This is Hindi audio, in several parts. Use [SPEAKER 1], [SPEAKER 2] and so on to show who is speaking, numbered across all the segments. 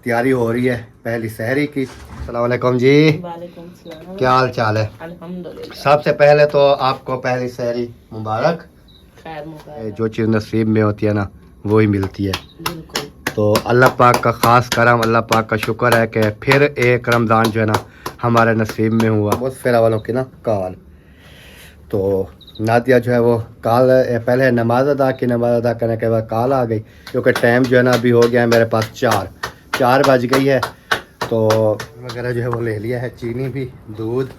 [SPEAKER 1] तैयारी हो रही है पहली सहरी की। अस्सलाम वालेकुम जी।
[SPEAKER 2] वालेकुम सलाम।
[SPEAKER 1] क्या हाल चाल है?
[SPEAKER 2] अल्हम्दुलिल्लाह।
[SPEAKER 1] सबसे पहले तो आपको पहली सहरी मुबारक।
[SPEAKER 2] खैर मुबारक।
[SPEAKER 1] जो चीज़ नसीब में होती है ना वही मिलती है।
[SPEAKER 2] बिल्कुल।
[SPEAKER 1] तो अल्लाह पाक का ख़ास करम, अल्लाह पाक का शुक्र है कि फिर एक रमज़ान जो है ना हमारे नसीब में हुआ। बहुत फेरा वालों की ना काल। तो नादिया जो है वो काल पहले नमाज अदा की, नमाज अदा करने के बाद काल आ गई क्योंकि टाइम जो है ना अभी हो गया है मेरे पास 4 बज गई है। तो वगैरह जो है वो ले लिया है, चीनी भी, दूध,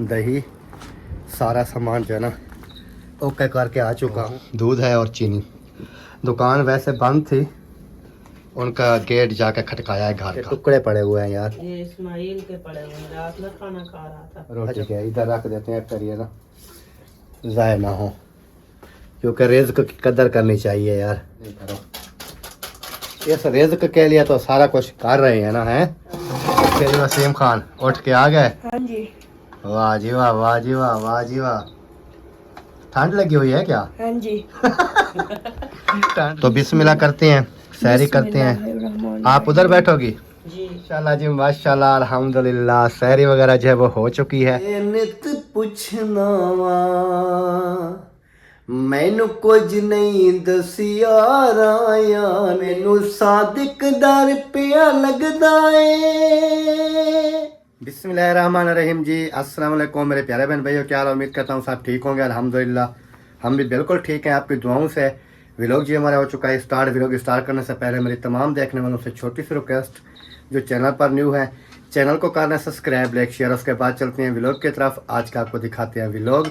[SPEAKER 1] दही, सारा सामान जो है ना ओके करके आ चुका हूँ। दूध है और चीनी। दुकान वैसे बंद थी, उनका गेट जाके खटकाया है घर का। टुकड़े पड़े हुए हैं यार,
[SPEAKER 2] ये इस्माइल के पड़े हुए हैं, रात में खाना खा रहा था।
[SPEAKER 1] रोटी के इधर रख देते हैं, करिए ना ज़ाय ना हो, क्योंकि रिज़्क की कदर करनी चाहिए यार। नहीं करो इस रिज़्क के लिए तो सारा कुछ कर रहे हैं ना। हैं फिर वसीम खान उठ के आ गए।
[SPEAKER 2] हाँ जी।
[SPEAKER 1] वाह जी वाह, वाह जी वाह, वाह जी वाह। ठंड लगी हुई है क्या?
[SPEAKER 2] हाँ जी।
[SPEAKER 1] तो बिस्मिल्लाह करते हैं, सहरी करते हैं। आप उधर बैठोगी
[SPEAKER 2] जी।
[SPEAKER 1] माशाल्लाह जी माशाल्लाह, अल्हम्दुलिल्लाह। सहरी वगैरह जो है वो हो चुकी है। नित पुछना मैनू कुछ नहीं दसिया राया, मैनू सादिक दर पिया लगदा है। बिस्मिल्लाहिर्रहमानिर्रहीम जी, अस्सलाम वालेकुम मेरे प्यारे बहन भाइयों, क्या हाल? उम्मीद करता हूँ सब ठीक होंगे। अल्हम्दुलिल्लाह हम भी बिल्कुल ठीक हैं, आपकी दुआओं से। व्लॉग जी हमारा हो चुका है स्टार्ट। व्लॉग स्टार्ट करने से पहले मेरी तमाम देखने वालों से छोटी सी रिक्वेस्ट, जो चैनल पर न्यू है चैनल को करना सब्सक्राइब, लाइक, शेयर। उसके बाद चलते हैं व्लॉग की तरफ। आज का आपको दिखाते हैं व्लॉग।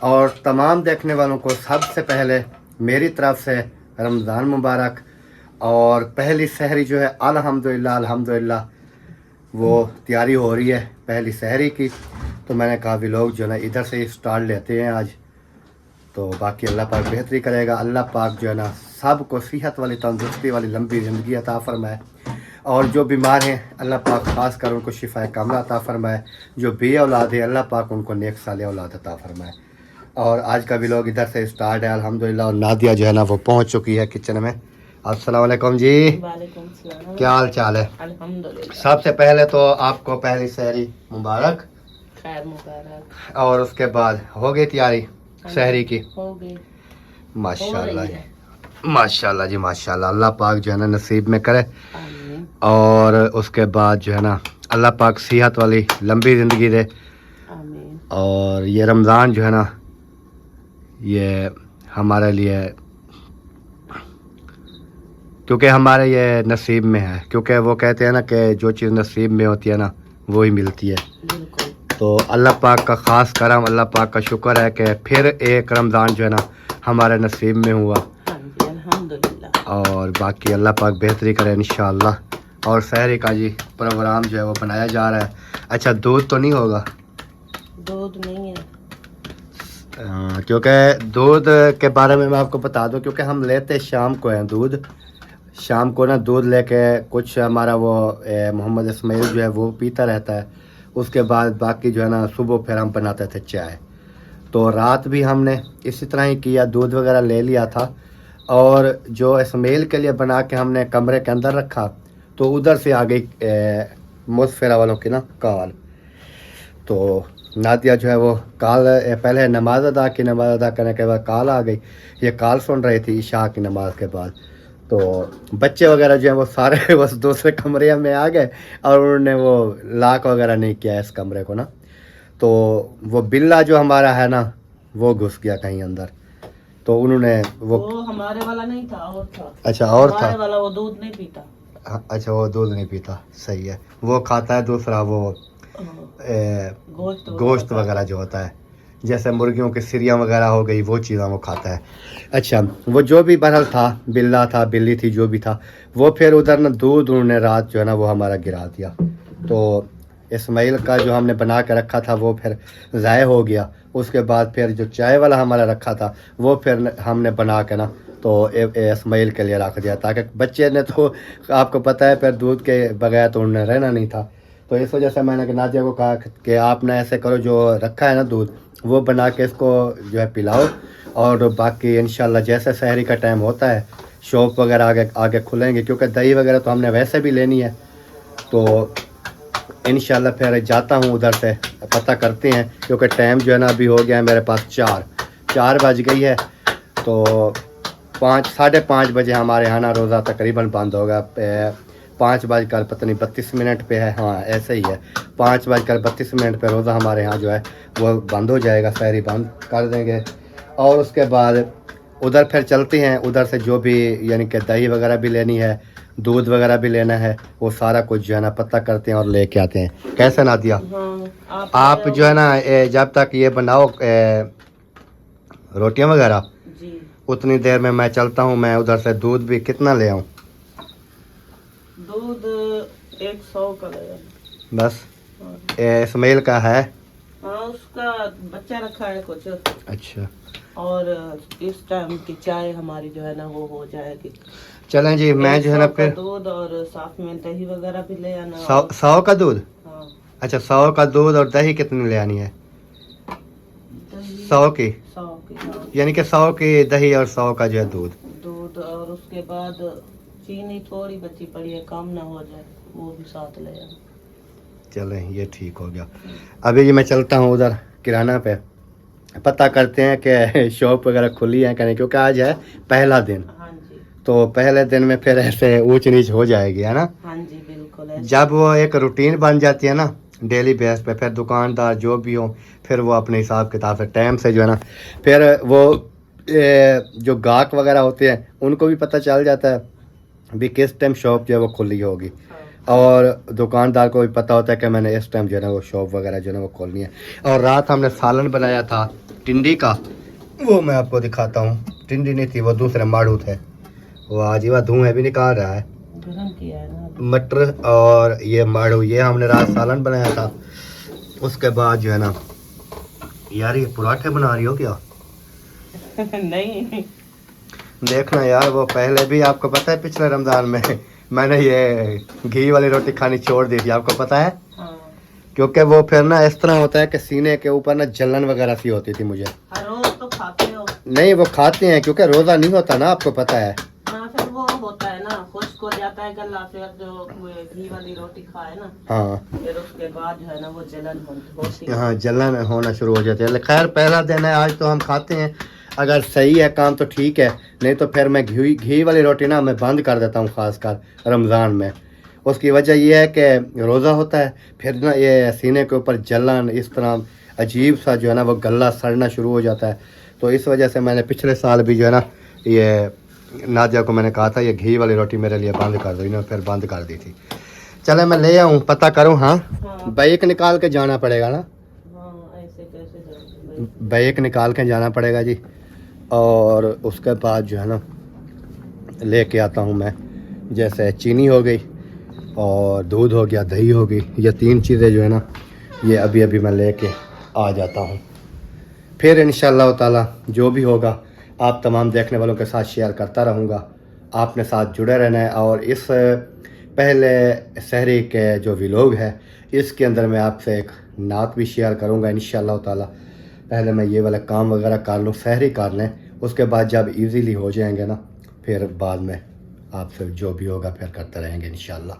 [SPEAKER 1] और तमाम देखने वालों को सबसे पहले मेरी तरफ से रमज़ान मुबारक। और पहली सहरी जो है अल्हम्दुलिल्लाह अल्हम्दुलिल्लाह वो तैयारी हो रही है पहली सहरी की। तो मैंने कहा व्लॉग जो है ना इधर से ही स्टार्ट लेते हैं आज। तो बाकी अल्लाह पाक बेहतरी करेगा। अल्लाह पाक जो है ना सबको सेहत वाली, तंदुरुस्ती वाली लंबी ज़िंदगी अता फरमाए। और जो बीमार हैं अल्लाह पाक खास कर उनको शिफा कामला अता फरमाए। जो बे औलाद है अल्लाह पाक उनको नेक साले औलाद अता फरमाए। और आज का व्लॉग इधर से स्टार्ट है अल्हम्दुलिल्लाह। और नादिया जो है ना वो पहुंच चुकी है किचन में। अस्सलाम वालेकुम जी।
[SPEAKER 2] वालेकुम सलाम।
[SPEAKER 1] क्या हाल चाल है?
[SPEAKER 2] अल्हम्दुलिल्लाह।
[SPEAKER 1] सबसे पहले तो आपको पहली सहरी मुबारक।
[SPEAKER 2] खैर मुबारक।
[SPEAKER 1] और उसके बाद हो गई तैयारी सहरी की?
[SPEAKER 2] हो गई।
[SPEAKER 1] माशाल्लाह जी माशाल्लाह जी माशाल्लाह। अल्लाह पाक जो है ना नसीब में करे।
[SPEAKER 2] आमीन।
[SPEAKER 1] और उसके बाद जो है ना अल्लाह पाक सेहत वाली लंबी ज़िंदगी दे।
[SPEAKER 2] आमीन।
[SPEAKER 1] और ये रमज़ान जो है ना ये हमारे लिए, क्योंकि हमारे ये नसीब में है, क्योंकि वो कहते हैं ना कि जो चीज़ नसीब में होती है ना वही मिलती है।
[SPEAKER 2] बिल्कुल।
[SPEAKER 1] तो अल्लाह पाक का ख़ास करम, अल्लाह पाक का शुक्र है कि फिर एक रमज़ान जो है ना हमारे नसीब में हुआ।
[SPEAKER 2] हाँ जी अल्हम्दुलिल्लाह।
[SPEAKER 1] और बाकी अल्लाह पाक बेहतरी करे इंशाअल्लाह। और सहरी का जी प्रोग्राम जो है वो बनाया जा रहा है। अच्छा दूध तो नहीं होगा?
[SPEAKER 2] दूध नहीं है।
[SPEAKER 1] क्योंकि दूध के बारे में मैं आपको बता दूं, क्योंकि हम लेते शाम को हैं दूध। शाम को ना दूध लेके कुछ हमारा वो मोहम्मद इस्माइल जो है वो पीता रहता है। उसके बाद बाकी जो है ना सुबह फिर हम बनाते थे चाय। तो रात भी हमने इसी तरह ही किया, दूध वगैरह ले लिया था। और जो इस्माइल के लिए बना के हमने कमरे के अंदर रखा, तो उधर से आ गई मुसफिरा वालों की ना कॉल। तो नादिया जो है वो कॉल पहले नमाज अदा की, नमाज अदा करने के बाद कॉल आ गई। ये कॉल सुन रही थी इशा की नमाज के बाद। तो बच्चे वगैरह जो हैं वो सारे बस दूसरे कमरे में आ गए और उन्होंने वो लॉक वगैरह नहीं किया इस कमरे को ना। तो वो बिल्ला जो हमारा है ना वो घुस गया कहीं अंदर। तो उन्होंने वो
[SPEAKER 2] हमारे वाला नहीं था, और था।
[SPEAKER 1] अच्छा और था।
[SPEAKER 2] हमारे वाला वो दूध नहीं पीता।
[SPEAKER 1] अच्छा वो दूध नहीं पीता, सही है। वो खाता है दूसरा वो गोश्त वगैरह जो होता है, जैसे मुर्गियों की सिरियाँ वगैरह हो गई, वो चीज़ें वो खाता है। अच्छा वो जो भी बहरहाल था, बिल्ला था, बिल्ली थी, जो भी था, वो फिर उधर ना दूध उन्होंने रात जो है ना वो हमारा गिरा दिया। तो इस्माइल का जो हमने बना के रखा था वो फिर ज़ाय हो गया। उसके बाद फिर जो चाय वाला हमारा रखा था वो फिर हमने बना के ना तो इस्माइल के लिए रख दिया, ताकि बच्चे ने तो आपको पता है फिर दूध के बगैर तो उन्हें रहना नहीं था। तो इस वजह से मैंने नादिया को कहा कि आप ना ऐसे करो, जो रखा है ना दूध वो बना के इसको जो है पिलाओ। और बाकी इंशाल्लाह जैसे सहरी का टाइम होता है शॉप वगैरह आगे आगे खुलेंगे, क्योंकि दही वगैरह तो हमने वैसे भी लेनी है। तो इंशाल्लाह फिर जाता हूँ उधर से, पता करते हैं, क्योंकि टाइम जो है ना अभी हो गया है मेरे पास 4 बज गई है। तो 5 साढ़े 5 बजे हमारे यहाँ ना रोज़ा तकरीबन बंद होगा। 5 बजकर पता नहीं 32 पे है, हाँ ऐसे ही है, 5 बजकर 32 पे रोज़ा हमारे यहाँ जो है वो बंद हो जाएगा, सहरी बंद कर देंगे। और उसके बाद उधर फिर चलते हैं, उधर से जो भी यानी कि दही वगैरह भी लेनी है, दूध वगैरह भी लेना है, वो सारा कुछ जो है ना पता करते हैं और लेके आते हैं। कैसे नादिया?
[SPEAKER 2] हाँ,
[SPEAKER 1] आप जो है ना जब तक ये बनाओ रोटियां वगैरह,
[SPEAKER 2] जी
[SPEAKER 1] उतनी देर में मैं चलता हूँ। मैं उधर से दूध भी कितना ले आऊँ?
[SPEAKER 2] दूध 100 का लगेगा
[SPEAKER 1] बस
[SPEAKER 2] हाँ।
[SPEAKER 1] इस्माइल का है?
[SPEAKER 2] हाँ, उसका बच्चा रखा है कुछ।
[SPEAKER 1] अच्छा,
[SPEAKER 2] और इस टाइम की चाय हमारी जो है ना वो हो जाएगी।
[SPEAKER 1] चलें जी। मैं जो है ना
[SPEAKER 2] 100 का
[SPEAKER 1] फिर
[SPEAKER 2] दूध और साथ में दही वगैरह भी ले आना।
[SPEAKER 1] 100 का दूध?
[SPEAKER 2] हाँ,
[SPEAKER 1] अच्छा, 100 का दूध और दही कितनी ले आनी है?
[SPEAKER 2] दही
[SPEAKER 1] 100 की,
[SPEAKER 2] 100 की हाँ।
[SPEAKER 1] यानी कि 100 की दही और 100 का जो है दूध।
[SPEAKER 2] और उसके बाद चीनी थोड़ी बची पड़ी है, कम ना हो जाए, वो भी साथ ले आना।
[SPEAKER 1] चलें, ये ठीक हो गया। अभी जी मैं चलता हूँ उधर किराना पे, पता करते हैं कि शॉप वगैरह खुली है कि नहीं, क्योंकि आज है पहला दिन।
[SPEAKER 2] हाँ जी,
[SPEAKER 1] तो पहले दिन में फिर ऐसे ऊंच नीच हो जाएगी, है ना।
[SPEAKER 2] हाँ जी बिल्कुल ऐसे।
[SPEAKER 1] जब वो एक रूटीन बन जाती है ना डेली बेस पे, फिर दुकानदार जो भी हो फिर वो अपने हिसाब किताब से टाइम से जो है ना, फिर वो जो गाहक वगैरह होते हैं उनको भी पता चल जाता है भी किस टाइम शॉप जो है वो खुली होगी, और दुकानदार को भी पता होता है कि मैंने इस टाइम जो है ना वो शॉप वगैरह जो है ना वो खोलनी है। और रात हमने सालन बनाया था टिंडी का, वो मैं आपको दिखाता हूँ। टिंडी नहीं थी, वो दूसरे माड़ू थे। वो आज ही वह धुएं भी निकाल रहा है।
[SPEAKER 2] गरम किया है ना।
[SPEAKER 1] मटर और ये माड़ू, ये हमने रात सालन बनाया था। उसके बाद जो है ना, यार ये पराठे बना रही हो क्या?
[SPEAKER 2] नहीं,
[SPEAKER 1] देखना यार, वो पहले भी आपको पता है पिछले रमज़ान में मैंने ये घी वाली रोटी खानी छोड़ दी थी, आपको पता है?
[SPEAKER 2] हाँ,
[SPEAKER 1] क्योंकि वो फिर ना इस तरह होता है कि सीने के ऊपर ना जलन वगैरह सी होती थी मुझे।
[SPEAKER 2] हर रोज तो खाते हो
[SPEAKER 1] नहीं, वो खाते हैं क्योंकि रोज़ा नहीं होता ना, आपको पता है।
[SPEAKER 2] ना, फिर वो होता है ना, खुश्क हो जाता है गला, फिर जो घी वाली रोटी खाए ना,
[SPEAKER 1] हाँ
[SPEAKER 2] फिर उसके बाद जो है ना वो जलन होती है।
[SPEAKER 1] हाँ, जलन होना शुरू हो जाती है। खैर पहला दिन है आज, तो हम खाते हैं। अगर सही है काम तो ठीक है, नहीं तो फिर मैं घी वाली रोटी ना मैं बंद कर देता हूँ, ख़ासकर रमज़ान में। उसकी वजह यह है कि रोज़ा होता है, फिर ना ये सीने के ऊपर जलन, इस तरह अजीब सा जो है ना वो गला सड़ना शुरू हो जाता है। तो इस वजह से मैंने पिछले साल भी जो है ना ये नादिया को मैंने कहा था ये घी वाली रोटी मेरे लिए बंद कर दो, इन्होंने फिर बंद कर दी थी। चले मैं ले आऊँ, पता करूँ। हाँ,
[SPEAKER 2] हाँ,
[SPEAKER 1] बाइक निकाल के जाना पड़ेगा ना,
[SPEAKER 2] हाँ, ऐसे कैसे जाओगे?
[SPEAKER 1] बाइक निकाल के जाना पड़ेगा जी। और उसके बाद जो है ना लेके आता हूँ मैं, जैसे चीनी हो गई और दूध हो गया, दही हो गई, ये 3 चीज़ें जो है ना ये अभी अभी मैं लेके आ जाता हूँ। फिर इंशाअल्लाह ताला जो भी होगा आप तमाम देखने वालों के साथ शेयर करता रहूँगा। आपने साथ जुड़े रहना है। और इस पहले सहरी के जो व्लॉग है इसके अंदर मैं आपसे एक नात भी शेयर करूँगा इंशाअल्लाह ताला। पहले मैं ये वाला काम वगैरह कर लूँ, सहरी कर लें, उसके बाद जब इजीली हो जाएंगे ना फिर बाद में आपसे जो भी होगा फिर करते रहेंगे इंशाअल्लाह।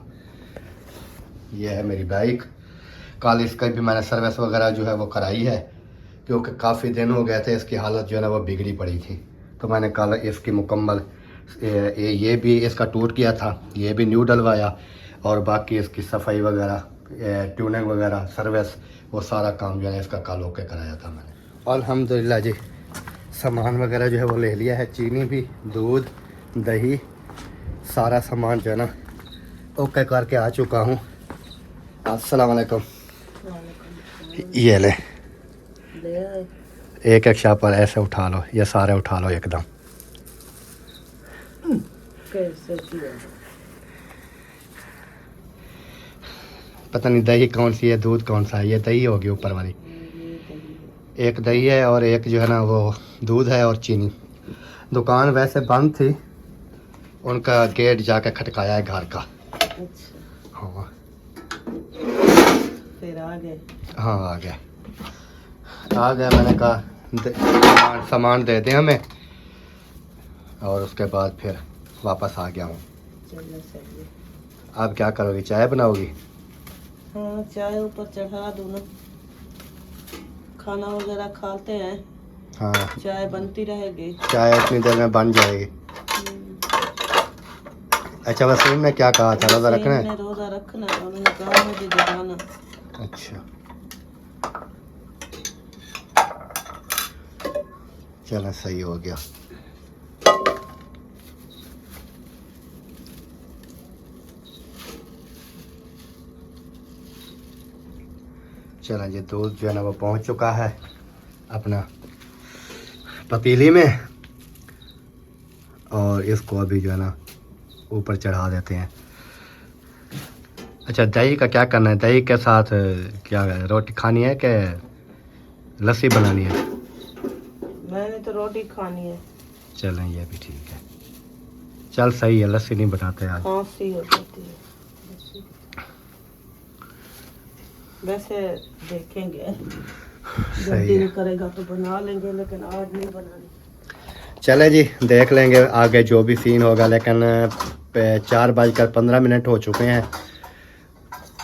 [SPEAKER 1] ये है मेरी बाइक, कल इसका भी मैंने सर्विस वगैरह जो है वो कराई है, क्योंकि काफ़ी दिन हो गए थे इसकी हालत जो है ना वो बिगड़ी पड़ी थी। तो मैंने कल इसकी मुकम्मल ये भी इसका टूट गया था, ये भी न्यू डलवाया, और बाकी इसकी सफाई वगैरह, ट्यूनिंग वगैरह, सर्विस, वो सारा काम जो है इसका कल होके कराया था मैंने। अल्हम्दुलिल्लाह जी, सामान वगैरह जो है वो ले लिया है, चीनी भी, दूध, दही, सारा सामान जो है ना ओके करके आ चुका हूँ। अस्सलाम वालेकुम। ये ले, एक एक शापर ऐसे उठा लो, ये सारे उठा लो एकदम।
[SPEAKER 2] कैसे किया?
[SPEAKER 1] पता नहीं दही कौन सी है, दूध कौन सा है। ये दही होगी ऊपर वाली, एक दही है और एक जो है ना वो दूध है और चीनी। दुकान वैसे बंद थी, उनका गेट जाके खटकाया है घर का।
[SPEAKER 2] अच्छा,
[SPEAKER 1] हाँ
[SPEAKER 2] फिर आ गए?
[SPEAKER 1] हाँ आ गया, आ गया। मैंने कहा सामान दे दें हमें, और उसके बाद फिर वापस आ गया हूँ।
[SPEAKER 2] चलो सही है।
[SPEAKER 1] आप क्या करोगी, चाय बनाओगी?
[SPEAKER 2] हाँ चाय ऊपर चढ़ा दूँ ना, खाना वगैरह खाते हैं,
[SPEAKER 1] हाँ
[SPEAKER 2] चाय बनती रहेगी।
[SPEAKER 1] चाय इतनी देर में बन जाएगी। अच्छा वसीम ने क्या कहा था, रोज़ा रखना है?
[SPEAKER 2] रोज़ा रखना है, उन्होंने कहा मुझे जगाना।
[SPEAKER 1] अच्छा चलो सही हो गया। चलो जी दूध जो है ना वो पहुंच चुका है अपना पतीली में, और इसको अभी जो है ना ऊपर चढ़ा देते हैं। अच्छा दही का क्या करना है, दही के साथ क्या रोटी खानी है कि लस्सी बनानी है?
[SPEAKER 2] मैंने तो रोटी खानी है।
[SPEAKER 1] चलें ये भी ठीक है, चल सही है, लस्सी नहीं बनाते आज।
[SPEAKER 2] खांसी हो जाती है वैसे, देखेंगे जब दिल करेगा तो बना लेंगे, लेकिन आज नहीं बनानी।
[SPEAKER 1] चले जी देख लेंगे आगे जो भी सीन होगा, लेकिन 4:15 हो चुके हैं।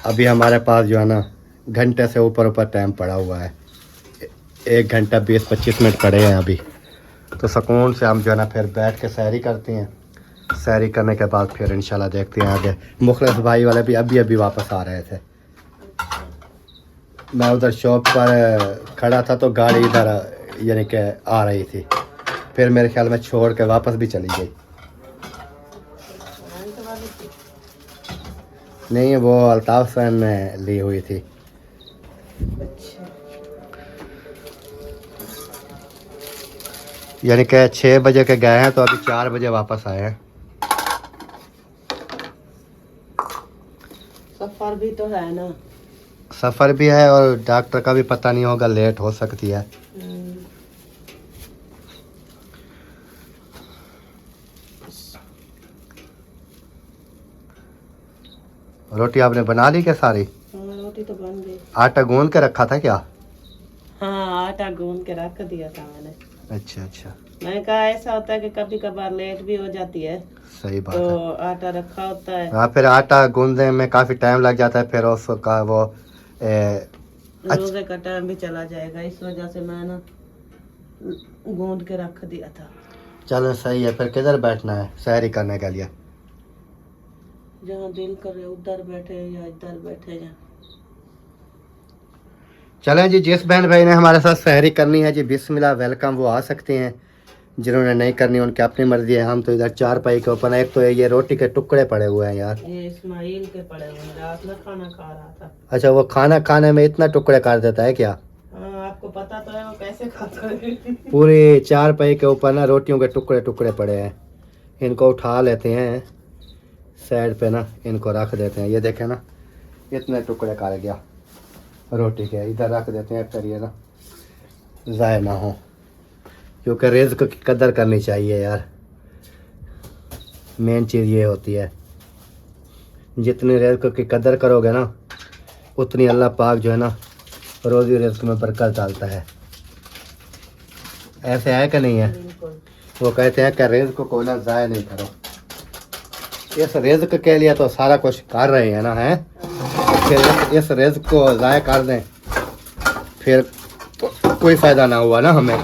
[SPEAKER 1] अभी हमारे पास जो है ना घंटे से ऊपर टाइम पड़ा हुआ है, 1 घंटा 20-25 मिनट पड़े हैं अभी। तो सुकून से हम जो है ना फिर बैठ के सैरी करते हैं। सैरी करने के बाद फिर इंशाल्लाह देखते हैं आगे। मुखलिस भाई वाले भी अभी वापस आ रहे थे। मैं उधर शॉप पर खड़ा था तो गाड़ी इधर यानी कि आ रही थी, फिर मेरे ख्याल में छोड़ के वापस भी चली गई। नहीं वो अल्ताफ़ सैन ने ली हुई थी।
[SPEAKER 2] अच्छा
[SPEAKER 1] यानी कि 6 बजे के गए हैं तो अभी 4 बजे वापस आए हैं।
[SPEAKER 2] सफर भी तो है ना।
[SPEAKER 1] सफ़र भी है और डॉक्टर का भी पता नहीं होगा, लेट हो सकती है। रोटी आपने बना ली क्या सारी?
[SPEAKER 2] हाँ रोटी तो बन गई।
[SPEAKER 1] आटा गूंद के रखा था क्या?
[SPEAKER 2] हाँ आटा गूंद के रख दिया था मैंने।
[SPEAKER 1] अच्छा अच्छा
[SPEAKER 2] मैंने कहा ऐसा होता है कि कभी कभार लेट भी हो जाती है,
[SPEAKER 1] सही बात
[SPEAKER 2] तो
[SPEAKER 1] है।
[SPEAKER 2] आटा रखा होता है।
[SPEAKER 1] हाँ फिर आटा गूंदने में काफ़ी टाइम लग जाता है, फिर उसका वो
[SPEAKER 2] रोजे का टाइम भी चला जाएगा, इस वजह से मैं ना गूंद के रख दिया था।
[SPEAKER 1] चलो सही है। फिर किधर बैठना है सैरी करने के लिए?
[SPEAKER 2] जहाँ दिल करे उधर बैठे या इधर बैठे जा।
[SPEAKER 1] चलें जी, जिस बहन भाई ने हमारे साथ सैरी करनी है जी बिस्मिल्लाह वेलकम, वो आ सकते हैं। जिन्होंने नहीं करनी उनकी अपनी मर्जी है। हम तो इधर चारपाई के ऊपर, एक तो ये रोटी के टुकड़े पड़े हुए हैं यार।
[SPEAKER 2] ये इस्माइल के पड़े हुए हैं, रात में खाना खा रहा था।
[SPEAKER 1] अच्छा वो खाना खाने में इतना टुकड़े काट देता है क्या?
[SPEAKER 2] हाँ आपको पता तो है वो कैसे खाता है।
[SPEAKER 1] पूरे चारपाई के ऊपर ना रोटियों के टुकड़े टुकड़े पड़े हैं। इनको उठा लेते हैं साइड पे ना, इनको रख देते हैं। ये देखें ना इतने टुकड़े काट गया रोटी के, इधर रख देते हैं फिर ये ना ज़ाय ना हो, क्योंकि रिज़्क़ की कदर करनी चाहिए यार। मेन चीज़ ये होती है, जितनी रिज़्क़ की कदर करोगे ना उतनी अल्लाह पाक जो है ना रोज़ी रिज़्क़ में बरकत डालता है। ऐसे है कि नहीं है? वो कहते हैं कि रिज़्क़ को ना ज़ाय नहीं करो। इस रिज़्क़ के लिए तो सारा कुछ कर रहे हैं ना, है फिर इस रिज़्क़ को ज़ाय कर दें फिर तो कोई फ़ायदा ना हुआ ना हमें।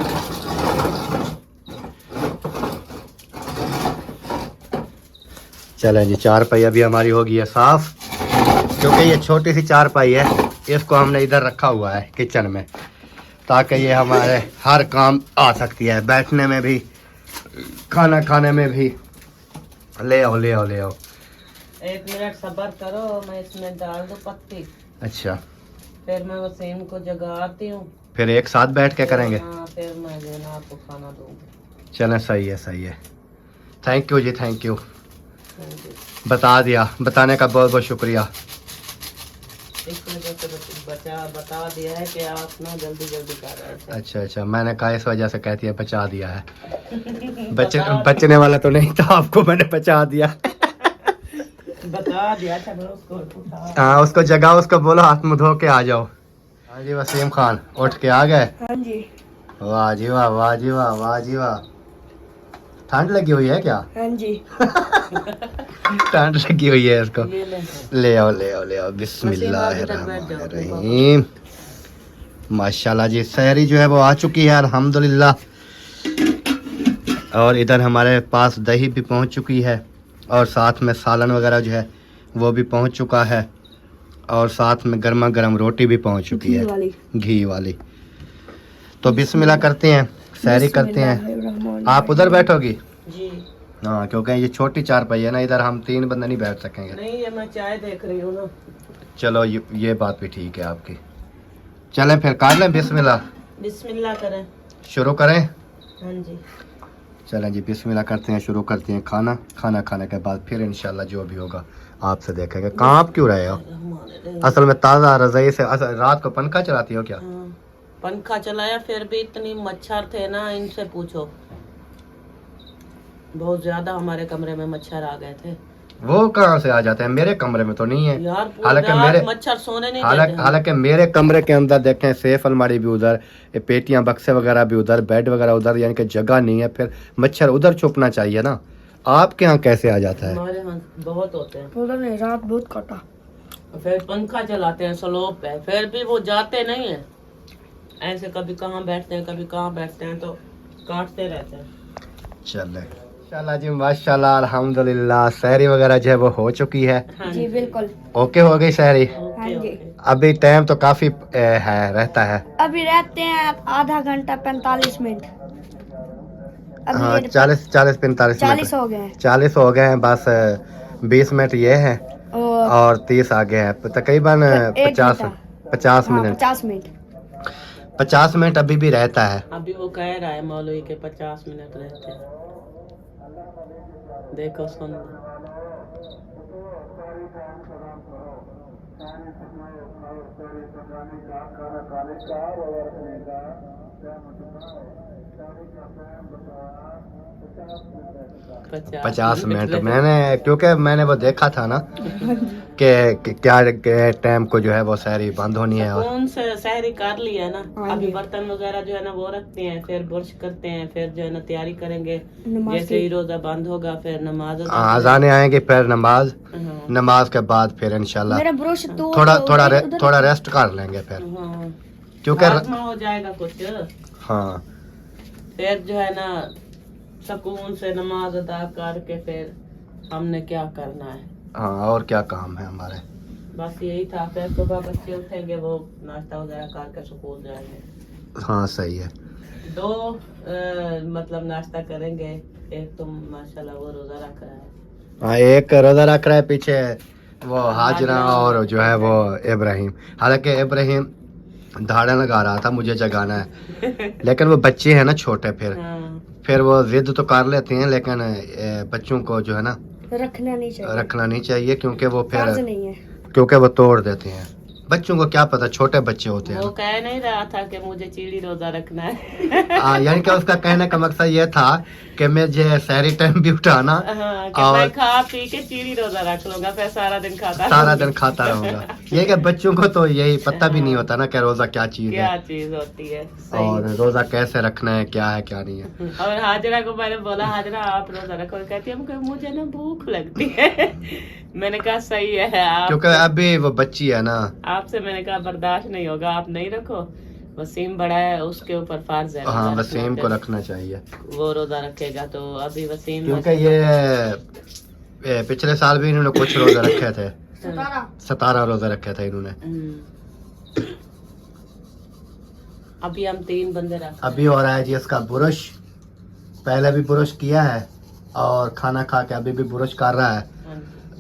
[SPEAKER 1] चलें जी, चारपाई अभी हमारी हो गई है साफ़, क्योंकि ये छोटी सी चारपाई है। इसको हमने इधर रखा हुआ है किचन में, ताकि ये हमारे हर काम आ सकती है, बैठने में भी खाना खाने में भी। ले आओ ले आओ ले आओ।
[SPEAKER 2] 1 मिनट सब्र करो, मैं इसमें डाल दूं पत्ती,
[SPEAKER 1] अच्छा
[SPEAKER 2] फिर मैं वसीम को जगाती हूँ,
[SPEAKER 1] फिर एक साथ बैठ के करेंगे।
[SPEAKER 2] हाँ फिर मैं जो है ना आपको खाना दूंगी।
[SPEAKER 1] चलें सही है सही है। थैंक यू जी, थैंक यू।
[SPEAKER 2] हाँ जी।
[SPEAKER 1] बता दिया, बताने का बहुत बहुत शुक्रिया।
[SPEAKER 2] इस वजह से बता दिया है कि आप ना जल्दी जल्दी कर रहे थे।
[SPEAKER 1] अच्छा अच्छा, मैंने कहा इस वजह से कहती है बचा दिया है। बचने वाला तो नहीं था, आपको मैंने बचा दिया।
[SPEAKER 2] बता दिया था, मैं उसको उठा।
[SPEAKER 1] हाँ उसको जगाओ, उसको बोलो हाथ मुँह धो के आ जाओ। हाँ जी वसीम खान उठ के आ गए।
[SPEAKER 2] हाँ जी।
[SPEAKER 1] वाह जी वाह, वाह जी वाह, वाह जी वाह। ठंड लगी हुई है क्या?
[SPEAKER 2] हाँ जी।
[SPEAKER 1] ठंड लगी हुई है इसको।
[SPEAKER 2] ये ले।
[SPEAKER 1] ले आओ ले आओ ले आओ। बिस्मिल्लाहिर्रहमानिर्रहीम। माशाल्लाह जी, सहरी जो है वो आ चुकी है अल्हम्दुलिल्लाह। और इधर हमारे पास दही भी पहुंच चुकी है और साथ में सालन वगैरह जो है वो भी पहुंच चुका है और साथ में गर्मा गर्म रोटी भी पहुंच चुकी है, घी वाली। तो बिस्मिल्लाह करते हैं, सहरी करते हैं। आप उधर बैठोगी?
[SPEAKER 2] जी।
[SPEAKER 1] हाँ, क्योंकि ये छोटी चारपाई है ना, इधर हम 3 बंदे नहीं बैठ सकेंगे।
[SPEAKER 2] नहीं, ये मैं चाय देख रही हूँ ना।
[SPEAKER 1] चलो ये बात भी ठीक है आपकी। चलें फिर काट लें। बिस्मिल्लाह।
[SPEAKER 2] बिस्मिल्लाह करें।
[SPEAKER 1] शुरू करें?
[SPEAKER 2] हाँ जी।
[SPEAKER 1] चलें जी, बिस्मिल्लाह करते हैं, शुरू करते हैं। खाना खाने के बाद फिर इंशाल्लाह जो भी होगा आपसे देखेंगे। कहाँ आप क्यों रहे हो? असल में ताज़ा रज़ाई से रात को पंखा चलाती हो क्या?
[SPEAKER 2] हाँ, पंखा चलाया फिर भी इतनी मच्छर थे ना, इनसे पूछो। बहुत ज्यादा हमारे कमरे में मच्छर आ गए थे।
[SPEAKER 1] वो कहाँ से आ जाते हैं? मेरे कमरे में तो नहीं है
[SPEAKER 2] यार,
[SPEAKER 1] हालांकि मेरे
[SPEAKER 2] मच्छर सोने नहीं देते हैं।
[SPEAKER 1] हालांकि मेरे कमरे के अंदर देखें, सेफ अलमारी भी उधर, पेटियां बक्से वगैरह भी उधर, बेड वगैरह उधर, यानी कि जगह नहीं है, फिर मच्छर उधर छुपना चाहिए ना। आपके यहाँ कैसे आ जाता है?
[SPEAKER 2] हमारे यहाँ बहुत होते हैं।
[SPEAKER 3] उधर नहीं, रात बहुत कटा।
[SPEAKER 2] फिर पंखा चलाते हैं स्लोप पे, फिर भी वो जाते नहीं है। ऐसे कभी कहाँ बैठते हैं, कभी कहाँ बैठते हैं, तो काटते रहते हैं।
[SPEAKER 1] चले माशाल्लाह जी, माशाल्लाह अल्हम्दुलिल्लाह। सहरी वगैरह जो है वो हो चुकी है।
[SPEAKER 2] हाँ
[SPEAKER 3] जी बिल्कुल।
[SPEAKER 1] ओके हो गई सहरी?
[SPEAKER 3] हाँ जी।
[SPEAKER 1] अभी टाइम तो काफी है, रहता है।
[SPEAKER 3] अभी रहते हैं आधा घंटा 45 मिनट। अभी
[SPEAKER 1] हाँ,
[SPEAKER 3] ये
[SPEAKER 1] 40 45
[SPEAKER 3] 40
[SPEAKER 1] मिनट।
[SPEAKER 3] हो गए हैं
[SPEAKER 1] 40 हो गए हैं, बस 20 मिनट ये है
[SPEAKER 3] और
[SPEAKER 1] और 30 आगे हैं, तकरीबन
[SPEAKER 3] एक
[SPEAKER 1] 50
[SPEAKER 3] घंटा।
[SPEAKER 1] 50
[SPEAKER 3] हाँ,
[SPEAKER 1] मिनट।
[SPEAKER 3] 50 मिनट।
[SPEAKER 1] 50 मिनट अभी भी रहता है।
[SPEAKER 2] अभी वो कह रहा है मौलवी के 50 मिनट रहते हैं। देखो सुन।
[SPEAKER 1] पचास मिनट मैंने, क्योंकि मैंने वो देखा था ना कि क्या टाइम को जो है वो सहरी बंद होनी है। और
[SPEAKER 2] कौन से सहरी कर लिया ना,
[SPEAKER 3] हाँ
[SPEAKER 2] अभी
[SPEAKER 3] जी।
[SPEAKER 2] बर्तन वगैरह जो है ना वो रखते हैं, फिर बुर्श करते हैं, फिर जो है ना तैयारी करेंगे।
[SPEAKER 3] नमाज
[SPEAKER 2] जैसे ही रोजा बंद होगा फिर नमाज अदा
[SPEAKER 1] अजाने आएंगे, फिर नमाज,
[SPEAKER 2] हाँ,
[SPEAKER 1] नमाज के बाद फिर इंशाल्लाह
[SPEAKER 3] मेरा ब्रश तो
[SPEAKER 1] थोड़ा रेस्ट कर लेंगे फिर,
[SPEAKER 2] हाँ।
[SPEAKER 1] क्योंकि
[SPEAKER 2] राजमा हो जाएगा कुछ,
[SPEAKER 1] हाँ
[SPEAKER 2] फिर जो है ना सुकून से नमाज अदा करके फिर हमने क्या करना है।
[SPEAKER 1] हाँ, और क्या काम है हमारे?
[SPEAKER 2] बस यही था। फिर सुबह बच्चे उठेंगे, वो नाश्ता वगैरह करके स्कूल जाएंगे।
[SPEAKER 1] हाँ सही है।
[SPEAKER 2] 2 मतलब नाश्ता करेंगे। एक तो माशाल्लाह वो रोजा रख रहा है।
[SPEAKER 1] हाँ, एक रोजा रख रहा है, पीछे वो हाजरा और जो है वो इब्राहिम। हालांकि इब्राहिम धाड़ा लगा रहा था मुझे जगाना है, लेकिन वो बच्चे हैं ना छोटे, फिर वो जिद तो कर लेते हैं, लेकिन बच्चों को जो है ना
[SPEAKER 3] रखना नहीं
[SPEAKER 1] चाहिए क्योंकि वो
[SPEAKER 3] फर्ज
[SPEAKER 1] फिर
[SPEAKER 3] नहीं है।
[SPEAKER 1] क्योंकि वो तोड़ देते हैं। बच्चों को क्या पता, छोटे बच्चे होते हैं
[SPEAKER 2] वो
[SPEAKER 1] ना।
[SPEAKER 2] कह नहीं रहा था कि मुझे चीड़ी रोजा रखना है।
[SPEAKER 1] यानी कि उसका कहने का मकसद ये था कि मुझे सहरी टाइम भी उठाना
[SPEAKER 2] हाँ, कि
[SPEAKER 1] और
[SPEAKER 2] मैं खा पी के चीड़ी रोजा रख लूंगा, फिर सारा दिन खाता
[SPEAKER 1] रहूंगा। ये कि बच्चों को तो यही पता भी नहीं होता ना कि रोजा क्या चीज
[SPEAKER 2] क्या
[SPEAKER 1] है
[SPEAKER 2] चीज होती है। सही।
[SPEAKER 1] और रोजा कैसे रखना है, क्या है क्या नहीं है।
[SPEAKER 2] और हाजरा को मैंने बोला, हाजरा आप रोजा रखो, कहती है मुझे ना भूख लगती है। मैंने कहा सही है, आप
[SPEAKER 1] क्योंकि अभी वो बच्ची है ना।
[SPEAKER 2] आपसे मैंने कहा बर्दाश्त नहीं होगा, आप नहीं रखो। वसीम बड़ा है, उसके ऊपर फर्ज है।
[SPEAKER 1] हाँ,
[SPEAKER 2] रोजा
[SPEAKER 1] वसीम
[SPEAKER 2] रखना।
[SPEAKER 1] को रखना चाहिए
[SPEAKER 2] वो रोजा रखेगा तो अभी वसीम
[SPEAKER 1] क्योंकि ये पिछले साल भी इन्होंने कुछ रोजा रखे थे, 17 रोजा रखे थे इन्होंने।
[SPEAKER 2] अभी हम 3 बंदे रख।
[SPEAKER 1] अभी हो रहा है जी इसका बुरुश, पहले भी बुरुश किया है और खाना खा के अभी भी बुरुश कर रहा है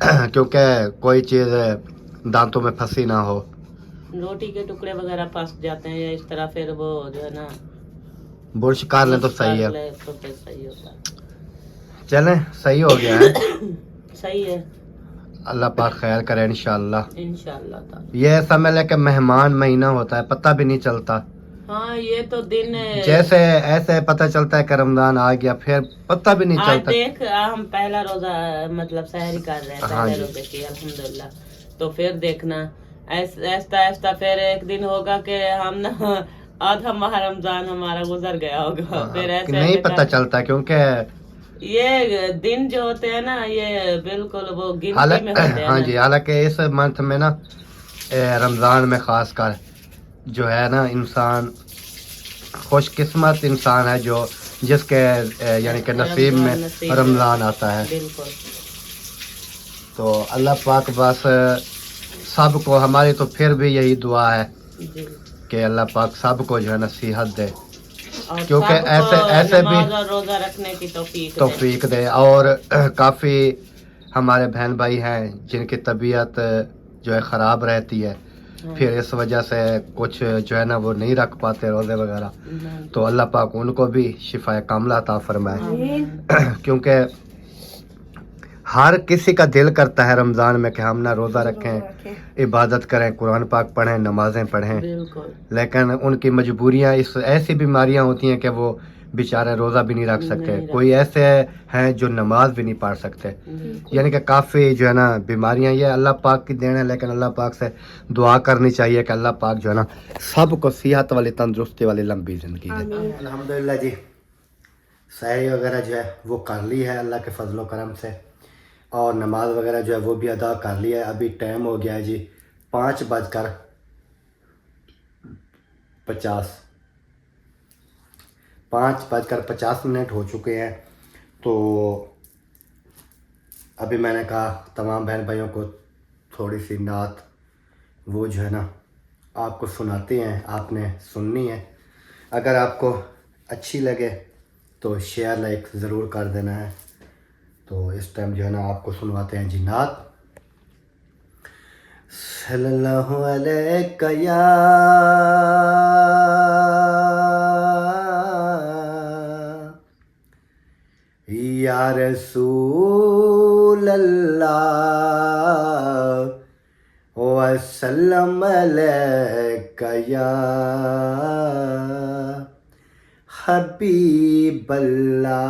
[SPEAKER 1] क्योंकि कोई चीज दांतों में फंसी ना हो।
[SPEAKER 2] रोटी के टुकड़े वगैरह फंस जाते हैं या इस तरह, फिर वो जो है ना
[SPEAKER 1] बुरुश कर लें तो सही है।
[SPEAKER 2] तो फिर सही होता है।
[SPEAKER 1] चलें, सही हो गया है।
[SPEAKER 2] सही है,
[SPEAKER 1] अल्लाह पाक खैर करे इंशाल्लाह।
[SPEAKER 2] इंशाल्लाह ताला।
[SPEAKER 1] ये समझ ले कि मेहमान महीना होता है, पता भी नहीं चलता।
[SPEAKER 2] हाँ, ये तो दिन
[SPEAKER 1] जैसे ऐसे पता चलता है कि रमजान आ गया, फिर पता भी नहीं
[SPEAKER 2] आज
[SPEAKER 1] चलता।
[SPEAKER 2] देख हम पहला रोजा मतलब सहरी कर रहे हैं,
[SPEAKER 1] हाँ
[SPEAKER 2] पहले
[SPEAKER 1] जी।
[SPEAKER 2] रोजे की अल्हम्दुलिल्लाह। तो फिर देखना ऐसा फिर एक दिन होगा कि हम ना आधा माह रमजान हमारा गुजर गया होगा। फिर
[SPEAKER 1] कि
[SPEAKER 2] ऐसे
[SPEAKER 1] नहीं
[SPEAKER 2] ऐसे
[SPEAKER 1] पता
[SPEAKER 2] कर-
[SPEAKER 1] चलता क्योंकि
[SPEAKER 2] ये दिन जो होते हैं ना ये बिल्कुल वो गिनती
[SPEAKER 1] हालांकि
[SPEAKER 2] में होते हैं
[SPEAKER 1] हाँ
[SPEAKER 2] ना।
[SPEAKER 1] जी, हालांकि इस मंथ में ना रमज़ान में ख़ास कर जो है ना इंसान खुशकिस्मत इंसान है जो जिसके यानी कि नसीब में
[SPEAKER 2] नसीब
[SPEAKER 1] रमज़ान आता है।
[SPEAKER 2] बिल्कुल।
[SPEAKER 1] तो अल्लाह पाक बस सबको, हमारी तो फिर भी यही दुआ है
[SPEAKER 2] जी।
[SPEAKER 1] कि अल्लाह पाक सबको जो है नसीहत दे,
[SPEAKER 2] और
[SPEAKER 1] क्योंकि
[SPEAKER 2] सबको
[SPEAKER 1] ऐसे भी
[SPEAKER 2] नमाज और रोजा रखने की तौफीक दे।
[SPEAKER 1] तौफीक दे। और काफ़ी हमारे बहन भाई हैं जिनकी तबीयत जो है ख़राब रहती है,
[SPEAKER 2] हाँ।
[SPEAKER 1] फिर इस वजह से कुछ जो है ना वो नहीं रख पाते रोज़े वगैरह।
[SPEAKER 2] नहीं।
[SPEAKER 1] तो अल्लाह पाक उनको भी शिफाए कामला अता फरमाए।
[SPEAKER 2] आमीन।
[SPEAKER 1] क्योंकि हर किसी का दिल करता है रमज़ान में कि हम ना रोज़ा रखें, इबादत करें, कुरान पाक पढ़ें, नमाज़ें पढ़ें,
[SPEAKER 2] बिल्कुल।
[SPEAKER 1] लेकिन उनकी मजबूरियां इस ऐसी बीमारियां होती हैं कि वो बेचारे रोज़ा भी नहीं रख सकते।
[SPEAKER 2] नहीं रख
[SPEAKER 1] कोई ऐसे हैं जो नमाज भी नहीं पढ़ सकते।
[SPEAKER 2] बिल्कुल।
[SPEAKER 1] यानी कि काफ़ी जो है ना बीमारियां, ये अल्लाह पाक की देन है, लेकिन अल्लाह पाक से दुआ करनी चाहिए कि अल्लाह पाक जो है ना सबको सेहत वाली, तंदुरुस्ती वाली लंबी ज़िंदगी दे। अल्हम्दुलिल्लाह जी, सहरी वगैरह जो है वो कर ली है अल्लाह के फजलो करम से, और नमाज वगैरह जो है वो भी अदा कर लिया है। अभी टाइम हो गया है जी 5:50, 5:50 हो चुके हैं। तो अभी मैंने कहा तमाम बहन भाइयों को थोड़ी सी नात वो जो है ना आपको सुनाते हैं, आपने सुननी है। अगर आपको अच्छी लगे तो शेयर लाइक ज़रूर कर देना है। तो इस टाइम जो है ना आपको सुनवाते हैं जी नात। सल्लल्लाहु अलैका या रसूल अल्लाह वसल्लम अलैका या हबीब अल्लाह।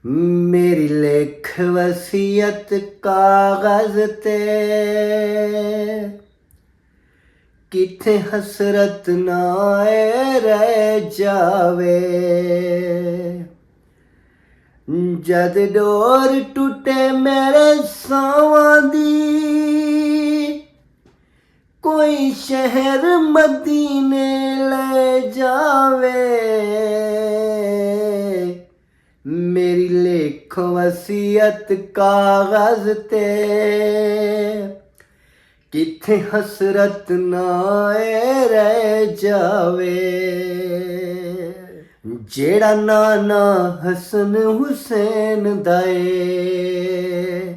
[SPEAKER 1] मेरी लेख वसीयत कागज़ ते किथे हसरत नाए रह जावे, जद डोर टूटे मेरे सावां दी कोई शहर मदीने ले जावे। मेरी लेख वसीयत कागज़ ते किथे हसरत नाए रह जावे, जेड़ा नाना हसन हुसैन दाए,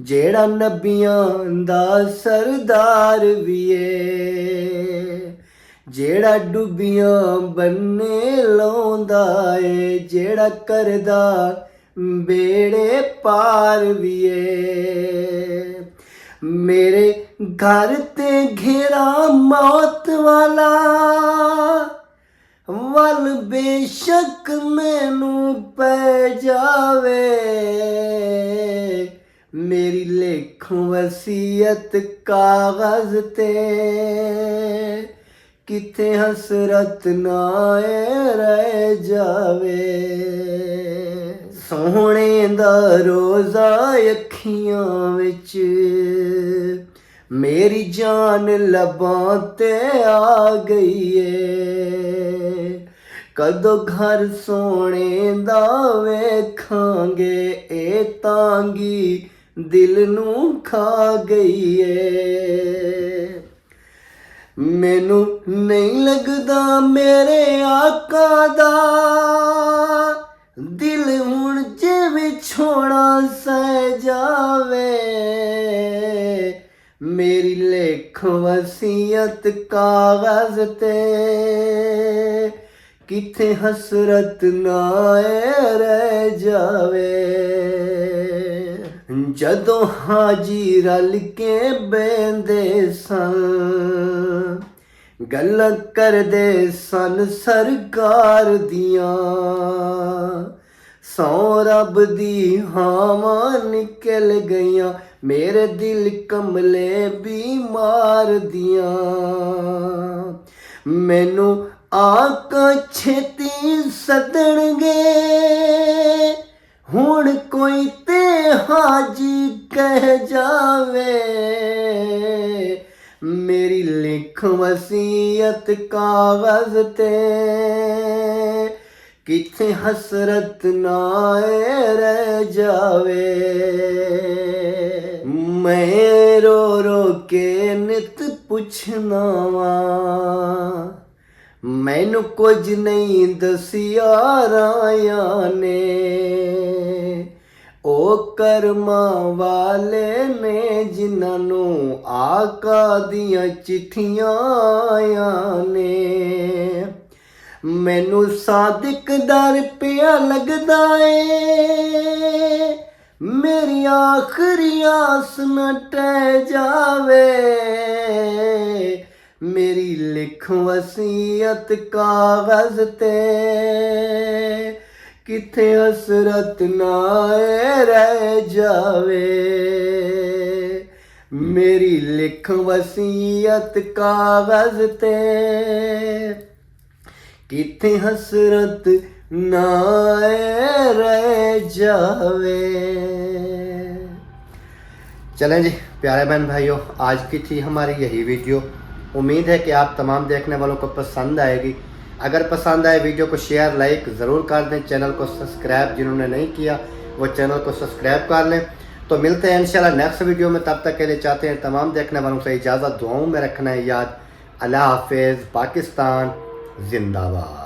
[SPEAKER 1] जेड़ा नबियां दा सरदार भी है, जेड़ा डुबियां बन्ने लाउंदा है, जेड़ा करदा बेड़े पार भी है। मेरे घर ते घेरा मौत वाला वल बेशक मैनू पै जावे, मेरी लेख वसीयत कागज़ ते किथे हसरत नाए रह जावे। सोहणे दा रोज़ा अखियां विच मेरी जान लबां ते आ गई है, कदों घर सोने दा वेखांगे ए तांगी दिल नू खा गई है। मैनू नहीं लगदा मेरे आका दा दिल हुण जे विछोड़ा सह जावे, मेरी लेख वसीयत कागज़ ते किथे हसरत नाए रह जावे। जदों हाजी रल के बेंदे सन गल्लां करदे सन सरकार दियां, सौ रब दी हावां निकल गईयां मेरे दिल कमले बीमार दियां। मैनू ਆਕਾ ਛੇਤੀ ਸੱਦਣਗੇ ਹੁਣ ਕੋਈ ਤੇ ਹਾਜੀ ਕਹਿ ਜਾਵੇ ਮੇਰੀ ਲਿਖ ਵਸੀਅਤ ਕਾਗਜ਼ ਤੇ ਕਿਥੇ ਹਸਰਤ ਨਾ ਰਹਿ ਜਾਵੇ ਮੈਂ ਰੋ ਰੋ ਕੇ ਨਿਤ ਪੁੱਛਣਾ ਵਾਂ ਮੈਨੂੰ ਕੁਝ ਨਹੀਂ ਦਸਿਆ ਰਾਇਆ ਨੇ ਉਹ ਕਰਮਾਂ ਵਾਲੇ ਨੇ ਜਿਨ੍ਹਾਂ ਨੂੰ ਆਕਾ ਦੀਆਂ ਚਿੱਠੀਆਂ ਆਈਆਂ ਨੇ ਮੈਨੂੰ ਸਾਦਿਕ ਦਰ ਪਿਆ ਲੱਗਦਾ ਏ ਮੇਰੀ ਆਖਰੀ ਆਸ ਨਾ ਟਹਿ ਜਾਵੇ ਮੇਰੀ ਲਿਖ ਵਸੀਅਤ ਕਾਗਜ਼ ਤੇ ਕਿਥੇ ਹਸਰਤ ਨਾ ਰਹਿ ਜਾਵੇ ਮੇਰੀ ਲਿਖ ਵਸੀਅਤ ਕਾਗਜ਼ ਤੇ ਕਿਥੇ ਹਸਰਤ ਨਾ रह जावे। चलें जी प्यारे बहन भाइयों, आज की थी हमारी यही वीडियो। उम्मीद है कि आप तमाम देखने वालों को पसंद आएगी। अगर पसंद आए वीडियो को शेयर लाइक ज़रूर कर दें। चैनल को सब्सक्राइब जिन्होंने नहीं किया वो चैनल को सब्सक्राइब कर लें। तो मिलते हैं इंशाल्लाह नेक्स्ट वीडियो में। तब तक के लिए चाहते हैं तमाम देखने वालों से इजाज़त, दुआओं में रखना है याद। अल्लाह हाफिज़। पाकिस्तान जिंदाबाद।